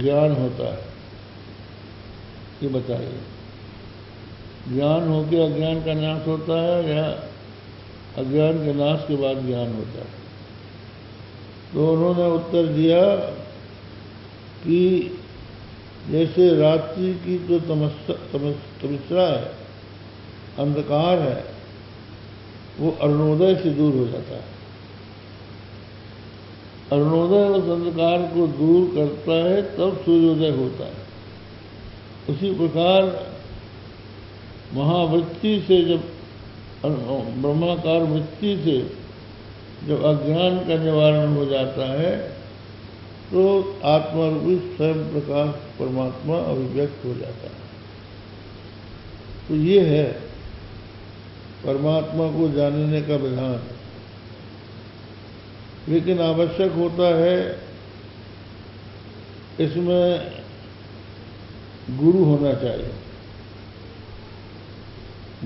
ज्ञान होता है, ये बताइए। ज्ञान होकर अज्ञान का नाश होता है या अज्ञान के नाश के बाद ज्ञान होता है? तो उन्होंने उत्तर दिया कि जैसे रात्रि की जो तमस्या है, अंधकार है, वो अरुणोदय से दूर हो जाता है। अरुणोदय उस अंधकार को दूर करता है, तब सूर्योदय होता है। उसी प्रकार महावृत्ति से जब ब्रह्माकार वृत्ति से जब अज्ञान का निवारण हो जाता है, तो आत्मा रूपी स्वयं प्रकाश परमात्मा अभिव्यक्त हो जाता है। तो ये है परमात्मा को जानने का विधान। लेकिन आवश्यक होता है इसमें गुरु होना चाहिए।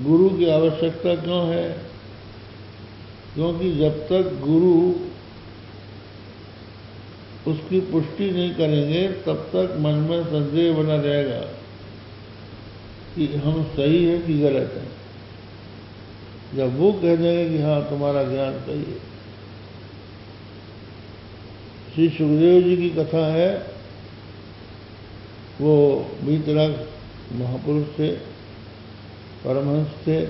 गुरु की आवश्यकता क्यों है? क्योंकि जब तक गुरु उसकी पुष्टि नहीं करेंगे, तब तक मन में संदेह बना रहेगा कि हम सही है कि गलत है। जब वो कह देंगे कि हाँ तुम्हारा ज्ञान सही है। श्री सुखदेव जी की कथा है, वो वीतराग महापुरुष थे, परमहंस थे।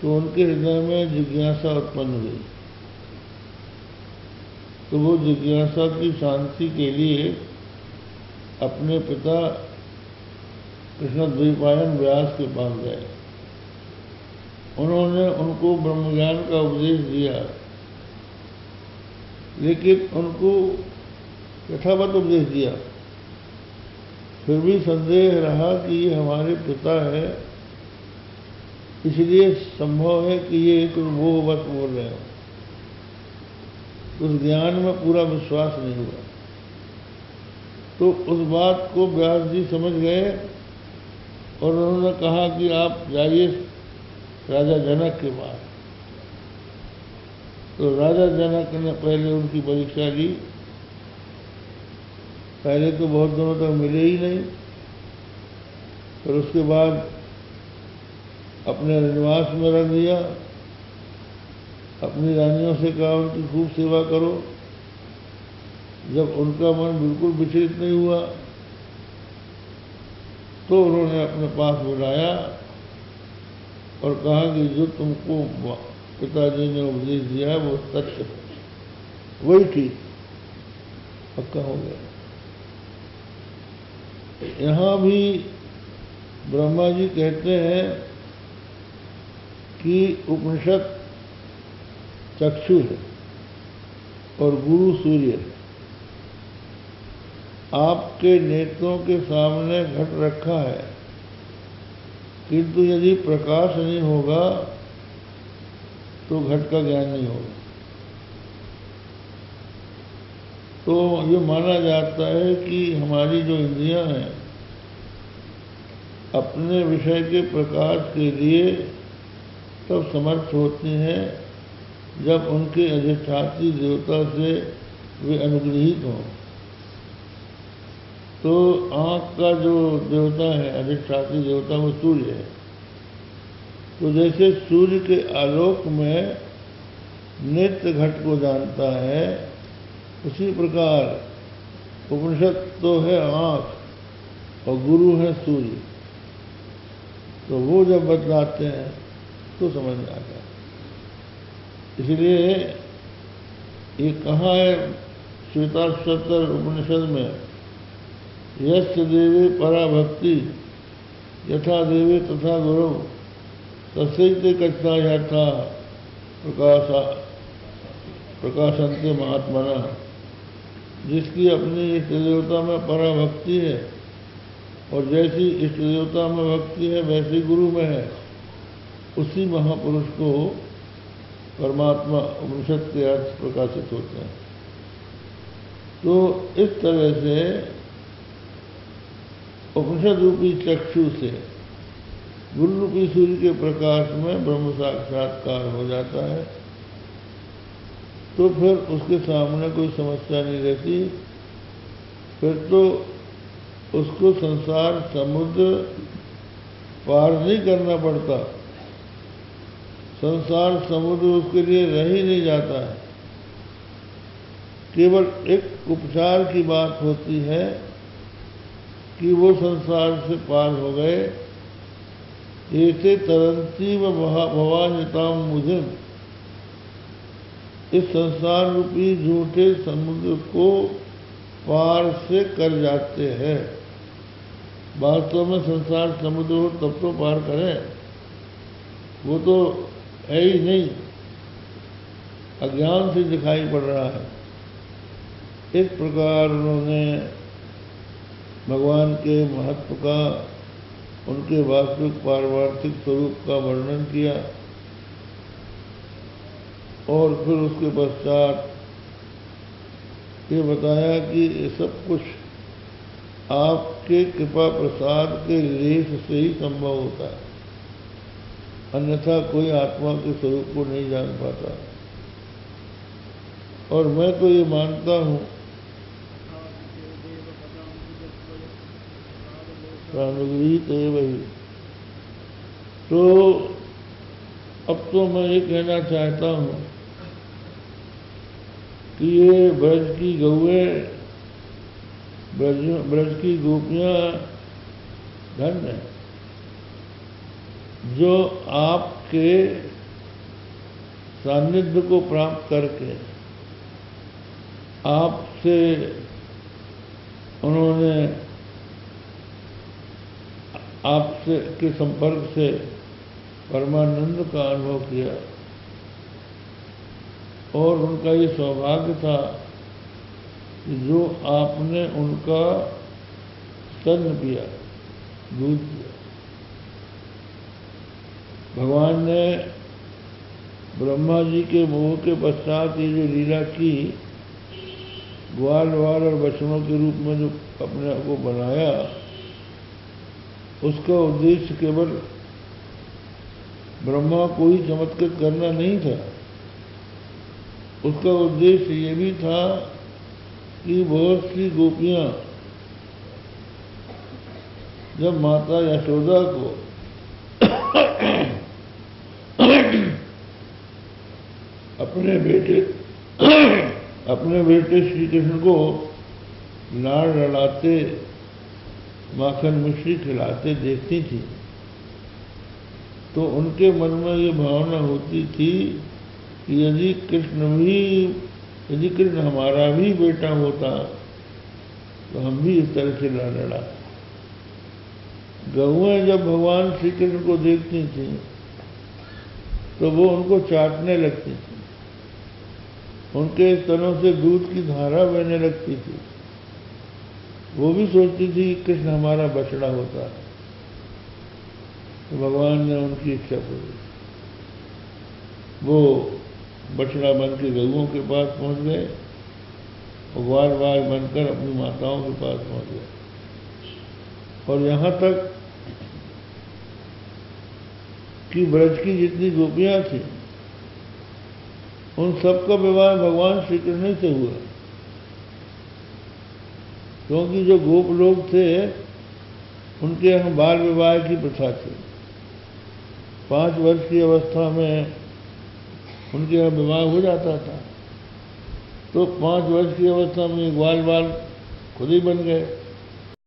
तो उनके हृदय में जिज्ञासा उत्पन्न हुई। तो वो जिज्ञासा की शांति के लिए अपने पिता कृष्णद्वैपायन व्यास के पास गए। उन्होंने उनको ब्रह्मज्ञान का उपदेश दिया, लेकिन उनको यथावत उपदेश दिया। फिर भी संदेह रहा कि ये हमारे पिता है, इसलिए संभव है कि ये एक वो बस बोल रहे हो। उस ज्ञान में पूरा विश्वास नहीं हुआ। तो उस बात को व्यास जी समझ गए और उन्होंने कहा कि आप जाइए राजा जनक के पास। तो राजा जनक ने पहले उनकी परीक्षा ली। पहले तो बहुत दिनों तक मिले ही नहीं, फिर उसके बाद अपने निवास में रख दिया। अपनी रानियों से कहा उनकी खूब सेवा करो। जब उनका मन बिल्कुल विचलित नहीं हुआ, तो उन्होंने अपने पास बुलाया और कहा कि जो तुमको पिताजी ने उपदेश दिया है वो सत्य है, वही ठीक, पक्का हो गया। यहाँ भी ब्रह्मा जी कहते हैं कि उपनिषद चक्षु है और गुरु सूर्य है। आपके नेत्रों के सामने घट रखा है, किंतु यदि प्रकाश नहीं होगा तो घट का ज्ञान नहीं होगा। तो ये माना जाता है कि हमारी जो इंद्रियां हैं अपने विषय के प्रकाश के लिए तब समर्थ होती हैं जब उनके अधिष्ठात्री देवता से वे अनुग्रहित हों। तो आँख का जो देवता है, अधिष्ठात्री देवता, वो सूर्य है। तो जैसे सूर्य के आलोक में नेत्र घट को जानता है, उसी प्रकार उपनिषद तो है आँख और गुरु है सूर्य। तो वो जब बतलाते हैं तो समझ में आता है। इसलिए ये कहा है श्वेताश्वतर उपनिषद में, यस्य देवे परा भक्ति यथा देवे तथा गुरु तस्यैते कच्चा यथा प्रकाशन्ते महात्मना। जिसकी अपनी इष्ट देवता में परा भक्ति है और जैसी इष्ट देवता में भक्ति है वैसी गुरु में है, उसी महापुरुष को परमात्मा उपनिषद के अर्थ प्रकाशित होते हैं। तो इस तरह से उपनिषद रूपी चक्षु से गुरु रूपी सूर्य के प्रकाश में ब्रह्म साक्षात्कार हो जाता है। तो फिर उसके सामने कोई समस्या नहीं रहती फिर तो उसको संसार समुद्र पार नहीं करना पड़ता, संसार समुद्र उसके लिए रह ही नहीं जाता है। केवल एक उपचार की बात होती है कि वो संसार से पार हो गए। ऐसे तरंती व भवानिताम मुझे, इस संसार रूपी झूठे समुद्र को पार से कर जाते हैं। वास्तव में संसार समुद्र हो तब तो पार करें, वो तो है ही नहीं, अज्ञान से दिखाई पड़ रहा है। इस प्रकार उन्होंने भगवान के महत्व का, उनके वास्तविक पारमार्थिक स्वरूप का वर्णन किया और फिर उसके पश्चात ये बताया कि ये सब कुछ आपके कृपा प्रसाद के लेश से ही संभव होता है, अन्यथा कोई आत्मा के स्वरूप को नहीं जान पाता। और मैं तो ये मानता हूँ, प्राणगृहीत एवं, तो अब तो मैं ये कहना चाहता हूँ कि ये ब्रज की गौएं, ब्रज की गोपियाँ धन्य है जो आपके सानिध्य को प्राप्त करके आपसे उन्होंने आपसे के संपर्क से परमानंद का अनुभव किया और उनका ये सौभाग्य था कि जो आपने उनका स्तन पिया, दूध पिया। भगवान ने ब्रह्मा जी के मोह के पश्चात ये जो लीला की, ग्वाल वाल और बछड़ों के रूप में जो अपने आप को बनाया, उसका उद्देश्य केवल ब्रह्मा को ही चमत्कृत करना नहीं था, उसका उद्देश्य ये भी था कि बहुत सी गोपियां जब माता यशोदा को अपने बेटे श्री कृष्ण को लाड़ लड़ाते, माखन मिश्री खिलाते देखती थी, तो उनके मन में ये भावना होती थी कि यदि कृष्ण हमारा भी बेटा होता तो हम भी इस तरह से लाड़ लड़ाते। गौएं जब भगवान श्री कृष्ण को देखती थी तो वो उनको चाटने लगती थी, उनके स्तनों से दूध की धारा बहने लगती थी। वो भी सोचती थी कि कृष्ण हमारा बछड़ा होता है। तो भगवान ने उनकी इच्छा पूरी, वो बछड़ा बन के गौओं के पास पहुंच गए और ग्वाल वाल बनकर अपनी माताओं के पास पहुंच गए। और यहाँ तक कि ब्रज की जितनी गोपियां थी उन सबका विवाह भगवान श्री कृष्ण से हुआ, क्योंकि जो गोप लोग थे उनके यहाँ बाल विवाह की प्रथा थी। 5 वर्ष की अवस्था में उनके यहाँ विवाह हो जाता था, तो 5 वर्ष की अवस्था में ग्वाल बाल खुद ही बन गए।